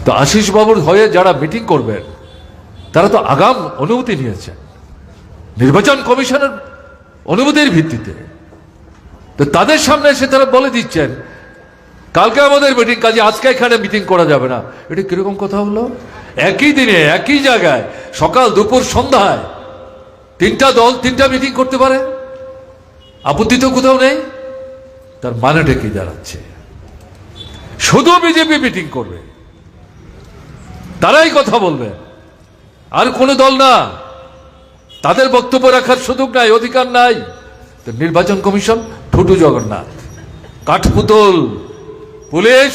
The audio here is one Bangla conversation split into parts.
তো আশিস বাবুর হয়ে যারা মিটিং করবেন তারা তো আগাম অনুমতি নিয়েছেন নির্বাচন কমিশনের অনুমতির ভিত্তিতে। তো তাদের সামনে এসে তারা বলে দিচ্ছেন কালকে আমাদের মিটিং, কাজে আজকে এখানে মিটিং করা যাবে না। এটা কিরকম কথা হলো? একই দিনে একই জায়গায় সকাল দুপুর সন্ধ্যায় তিনটা দল তিনটা মিটিং করতে পারে, আপত্তি তো কোথাও নেই। তার মানেটা কি দাঁড়াচ্ছে? শুধু বিজেপি মিটিং করবে, তারাই কথা বলবে, আর কোন দল না। তাদের বক্তব্য রাখার সুযোগ নাই, অধিকার নাই। তো নির্বাচন কমিশন ঠুটু জগন্নাথ, কাঠপুতুল। পুলিশ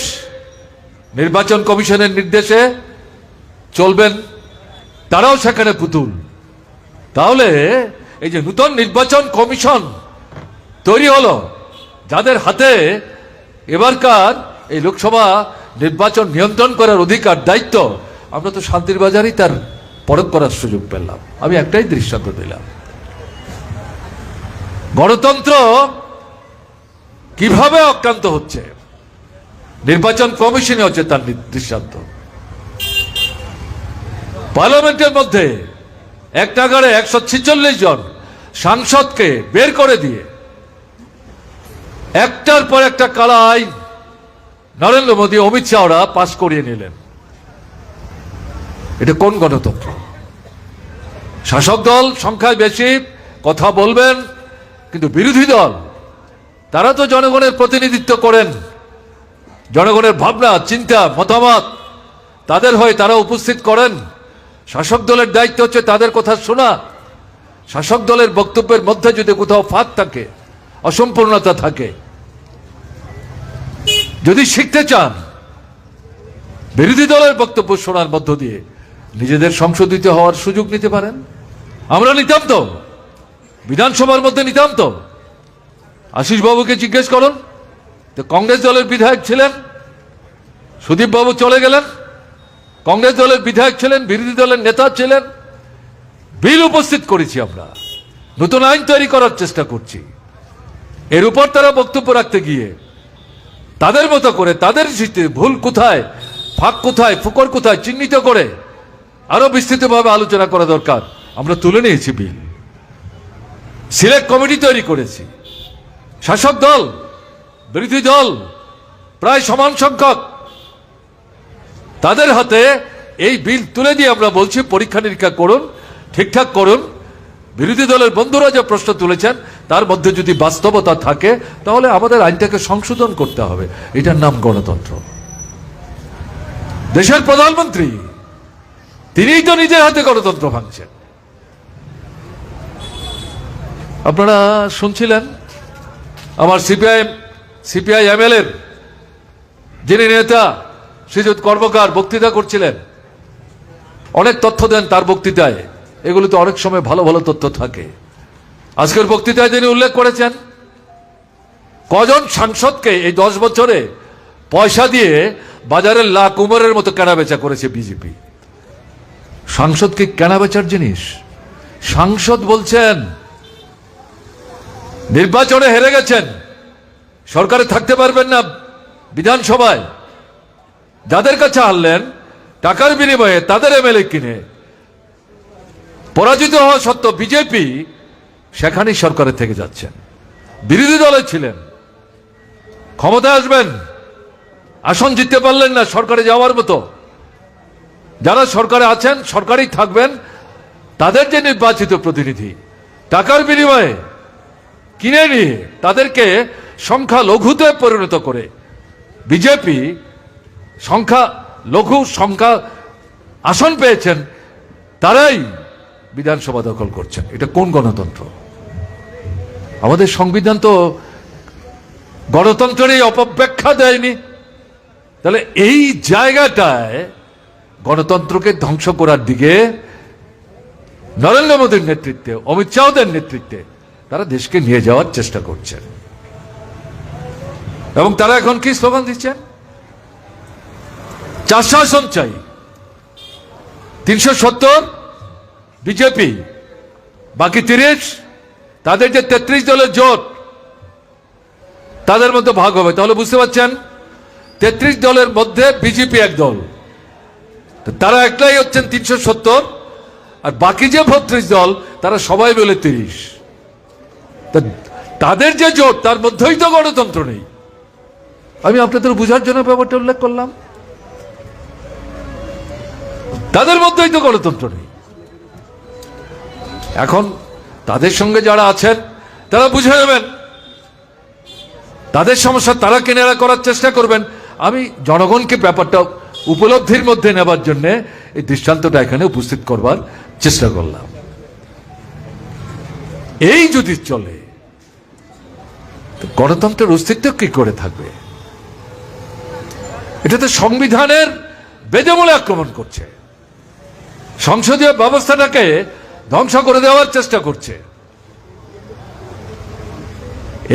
নির্বাচন কমিশনের নির্দেশে চলবেন, তারাও সেখানে পুতুল। তাহলে এই যে নতুন নির্বাচন কমিশন তৈরি হলো, যাদের হাতে এবারকার এই লোকসভা নির্বাচন নিয়ন্ত্রণ করার অধিকার, দায়িত্ব, আমরা তো শান্তির বাজারেই তার পরখ করার সুযোগ পেলাম। আমি একটাই দৃষ্টান্ত দিলাম, গণতন্ত্র কিভাবে আক্রান্ত হচ্ছে, নির্বাচন কমিশনে হচ্ছে তার দৃষ্টান্ত। পার্লামেন্টের মধ্যে এক নাগাড়ে 146 জন সাংসদকে বের করে দিয়ে একটার পর একটা কালা আইন নরেন্দ্র মোদী, অমিত শাহরা পাশ করিয়ে নিলেন। এটা কোন গণতন্ত্র? শাসক দল সংখ্যায় বেশি, কথা বলবেন, কিন্তু বিরোধী দল তারা তো জনগণের প্রতিনিধিত্ব করেন, জনগণের ভাবনা চিন্তা মতামত তাদের হয়ে তারা উপস্থিত করেন। শাসক দলের দায়িত্ব হচ্ছে তাদের কথা শোনা। শাসক দলের বক্তব্যের মধ্যে যদি কোথাও ফাঁক থাকে, অসম্পূর্ণতা থাকে, যদি শিখতে চান, বিরোধী দলের বক্তব্য শোনার মধ্য দিয়ে নিজেদের সংশোধিত হওয়ার সুযোগ নিতে পারেন। আমরা নিতাম তো, বিধানসভার মধ্যে নিতাম তো। আশিস বাবুকে জিজ্ঞেস করুন, তো কংগ্রেস দলের বিধায়ক ছিলেন, সুদীপ বাবু চলে গেলেন, কংগ্রেস দলের বিধায়ক ছিলেন, বিরোধী দলের নেতা ছিলেন, বিল উপস্থিত করেছি আমরা, নতুন আইন তৈরি করার চেষ্টা করছি। এর উপর তারা বক্তব্য রাখতে গিয়ে তাদের মতো করে, তাদের ভুল কোথায়, ফাঁক কোথায়, ফুকর কোথায় চিহ্নিত করে আরো বিস্তৃতভাবে আলোচনা করা দরকার। আমরা তুলে নিয়েছি বিল, সিলেক্ট কমিটি তৈরি করেছি। শাসক দল বিরোধী দল প্রায় সমান সংখ্যক, তাদের হাতে এই বিল তুলে দিয়ে আমরা বলছি পরীক্ষা নিরীক্ষা করুন, ঠিকঠাক করুন। বিরোধী দলের বন্ধুরা যে প্রশ্ন তুলেছেন তার মধ্যে যদি বাস্তবতা থাকে তাহলে আমাদের আইনটাকে সংশোধন করতে হবে। এটার নাম গণতন্ত্র। দেশের প্রধানমন্ত্রী তিনিই তো নিজের হাতে গণতন্ত্র ভাঙছেন। আপনারা শুনছিলেন আমার সিপিআই এমএল এর যিনি নেতা শ্রীযুত কর্মকার বক্তৃতা করছিলেন, অনেক তথ্য দেন তার বক্তৃতায়। এগুলো তো অনেক সময় ভালো ভালো তথ্য থাকে। আজকের বক্তৃতায় তিনি উল্লেখ করেছেন কজন সাংসদকে এই 10 বছরে পয়সা দিয়ে বাজারের লা কুমোরের মতো কেনাবেচা করেছে বিজেপি। সাংসদ কি কেনাবেচার জিনিস? সাংসদ বলছেন নির্বাচনে হেরে গেছেন, সরকারে থাকতে পারবেন না, বিধানসভায় যাদের কাছে হারলেন টাকার বিনিময়ে তাদের এমএলএ কিনে পরাজিত হওয়া সত্ত্বেও বিজেপি সেখানেই সরকারে থেকে যাচ্ছেন। বিরোধী দলে ছিলেন, ক্ষমতায় আসবেন, আসন জিততে পারলেন না সরকারে যাওয়ার মতো। যারা সরকারে আছেন, সরকারেই থাকবেন, তাদের যে নির্বাচিত প্রতিনিধি টাকার বিনিময়ে কিনে নিয়ে তাদেরকে সংখ্যা লঘুতে পরিণত করে বিজেপি সংখ্যা আসন পেয়েছেন, তারাই বিধানসভা দখল করছেন। এটা কোন গণতন্ত্র? আমাদের সংবিধান তো গণতন্ত্রের অপব্যাখ্যা দেয়নি। তাহলে এই জায়গাটায় গণতন্ত্রকে ধ্বংস করার দিকে নরেন্দ্র মোদীর নেতৃত্বে, অমিত শাহদের নেতৃত্বে তারা দেশকে নিয়ে যাওয়ার চেষ্টা করছেন। এবং তারা এখন কি স্লোগান দিচ্ছেন? 400 আসন চাই, 370 বিজেপি, বাকি 30 তাদের যে 33 দলের জোট তাদের মধ্যে ভাগ হবে। তাহলে বুঝতে পারছেন 33 দলের মধ্যে বিজেপি এক দল, তারা একলাই হচ্ছেন 370, আর বাকি যে 32 দল তারা সবাই বলে 30। তাদের যে জোট তার মধ্যেই তো গণতন্ত্র নেই। আমি আপনাদের বুঝার জন্য ব্যাপারটা উল্লেখ করলাম, তাদের মধ্যেই তো গণতন্ত্র নেই। এখন তাদের সঙ্গে যারা আছেন তারা বুঝে নেবেন, তাদের সমস্যা তারা কেনারা করার চেষ্টা করবেন। আমি জনগণকে ব্যাপারটা উপলব্ধির মধ্যে নেবার জন্য এই দৃষ্টান্তটা এখানে উপস্থিত করবার চেষ্টা করলাম। এই যদি চলে গণতন্ত্রের অস্তিত্ব কি করে থাকবে? এটাতে সংবিধানের বেদমূলে আক্রমণ করছে, সংসদীয় ব্যবস্থাটাকে ধ্বংস করে দেওয়ার চেষ্টা করছে।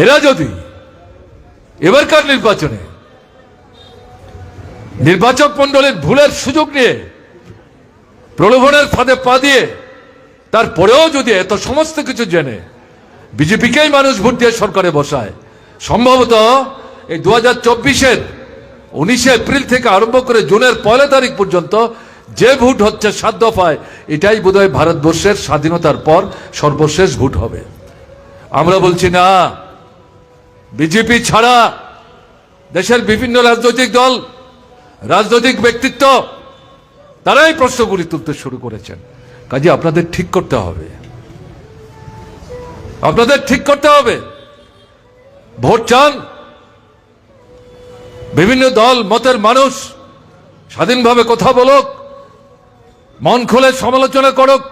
এরা যদি এবারকার নির্বাচনে নির্বাচক মন্ডলীর ভুলের সুযোগ নিয়ে প্রলোভনের ফাঁদে পা দিয়ে তারপরেও যদি এত সমস্ত কিছু জেনে বিজেপিকেই মানুষ ভোট দিয়ে সরকারে বসায়, সম্ভবত এই 2024-এর 19 এপ্রিল থেকে আরম্ভ করে জুনের 1 তারিখ পর্যন্ত যে ভোট হচ্ছে 7 দফায়, এটাই বোধহয় ভারতবর্ষের স্বাধীনতার পর সর্বশেষ ভোট হবে। আমরা বলছি না, বিজেপি ছাড়া দেশের বিভিন্ন রাজনৈতিক দল, রাজনৈতিক ব্যক্তিত্ব তারাই প্রশ্নগুলি তুলতে শুরু করেছেন। কাজে আপনাদের ঠিক করতে হবে, আপনাদের ঠিক করতে হবে। ভোট চান, বিভিন্ন দল মতের মানুষ স্বাধীনভাবে কথা বলুক, মন খুলে সমালোচনা করুক,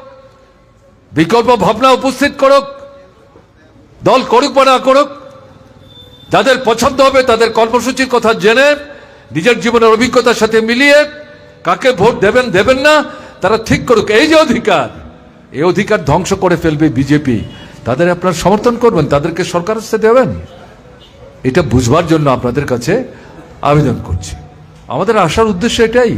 বিকল্প ভাবনা উপস্থিত করুক, দল করুক বা না করুক, যাদের পছন্দ হবে তাদের কর্মসূচির কথা জেনে নিজের জীবনের অভিজ্ঞতার সাথে মিলিয়ে কাকে ভোট দেবেন দেবেন না তারা ঠিক করুক। এই যে অধিকার, এই অধিকার ধ্বংস করে ফেলবে বিজেপি, তাদের আপনারা সমর্থন করবেন, তাদেরকে সরকার আসতে দেবেন? এটা বুঝবার জন্য আপনাদের কাছে আবেদন করছি। আমাদের আসার উদ্দেশ্য এটাই।